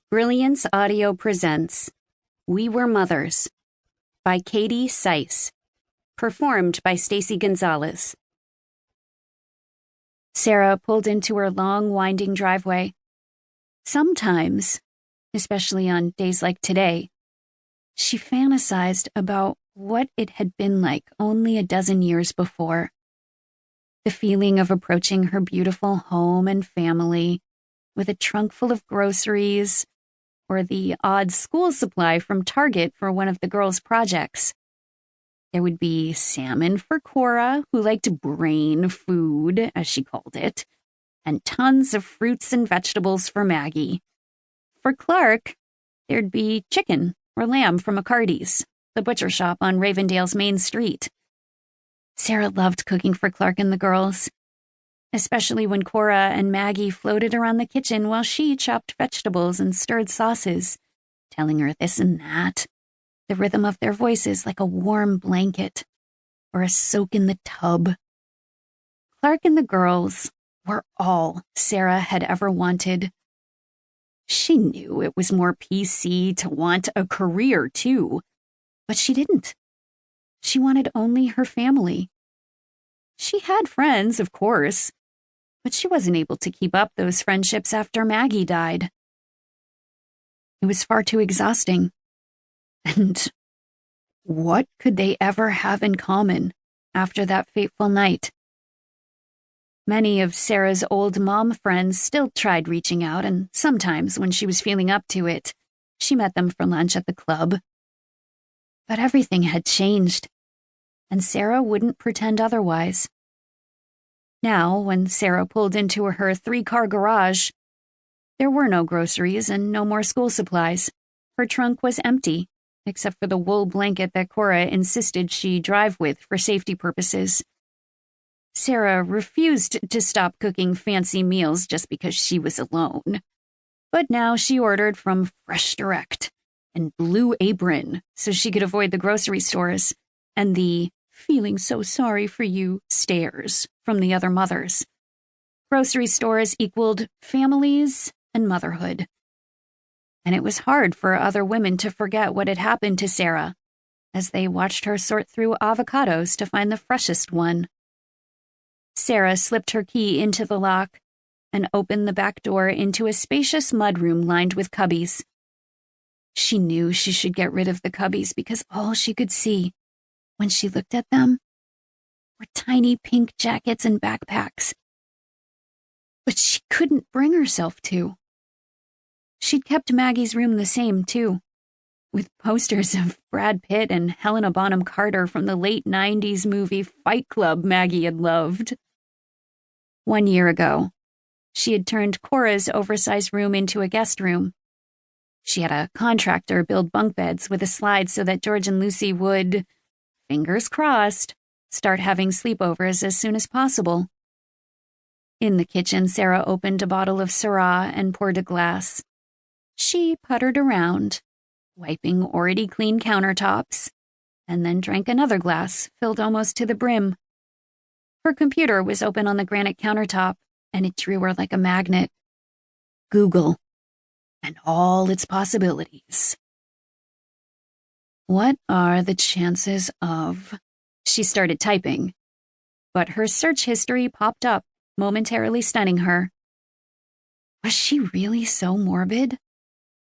Brilliance Audio presents We Were Mothers by Katie Sise, performed by Stacy Gonzalez. Sarah pulled into her long, winding driveway. Sometimes, especially on days like today, she fantasized about what it had been like only a dozen years before. The feeling of approaching her beautiful home and family with a trunk full of groceries, or the odd school supply from Target for one of the girls' projects. There would be salmon for Cora, who liked brain food, as she called it, and tons of fruits and vegetables for Maggie. For Clark, there'd be chicken or lamb from McCarty's, the butcher shop on Ravendale's main street. Sarah loved cooking for Clark and the girls, especially when Cora and Maggie floated around the kitchen while she chopped vegetables and stirred sauces, telling her this and that, the rhythm of their voices like a warm blanket or a soak in the tub. Clark and the girls were all Sarah had ever wanted. She knew it was more PC to want a career, too, but she didn't. She wanted only her family. She had friends, of course, but she wasn't able to keep up those friendships after Maggie died. It was far too exhausting. And what could they ever have in common after that fateful night? Many of Sarah's old mom friends still tried reaching out, and sometimes when she was feeling up to it, she met them for lunch at the club. But everything had changed, and Sarah wouldn't pretend otherwise. Now, when Sarah pulled into her 3-car garage, there were no groceries and no more school supplies. Her trunk was empty, except for the wool blanket that Cora insisted she drive with for safety purposes. Sarah refused to stop cooking fancy meals just because she was alone. But now she ordered from Fresh Direct and Blue Apron so she could avoid the grocery stores and the feeling so sorry for you stares from the other mothers. Grocery stores equaled families and motherhood. And it was hard for other women to forget what had happened to Sarah as they watched her sort through avocados to find the freshest one. Sarah slipped her key into the lock and opened the back door into a spacious mudroom lined with cubbies. She knew she should get rid of the cubbies because all she could see, when she looked at them, were tiny pink jackets and backpacks. But she couldn't bring herself to. She'd kept Maggie's room the same, too, with posters of Brad Pitt and Helena Bonham Carter from the late 90s movie Fight Club Maggie had loved. 1 year ago, she had turned Cora's oversized room into a guest room. She had a contractor build bunk beds with a slide so that George and Lucy would, fingers crossed, start having sleepovers as soon as possible. In the kitchen, Sarah opened a bottle of Syrah and poured a glass. She puttered around, wiping already clean countertops, and then drank another glass, filled almost to the brim. Her computer was open on the granite countertop, and it drew her like a magnet. Google, and all its possibilities. What are the chances of... She started typing, but her search history popped up, momentarily stunning her. Was she really so morbid?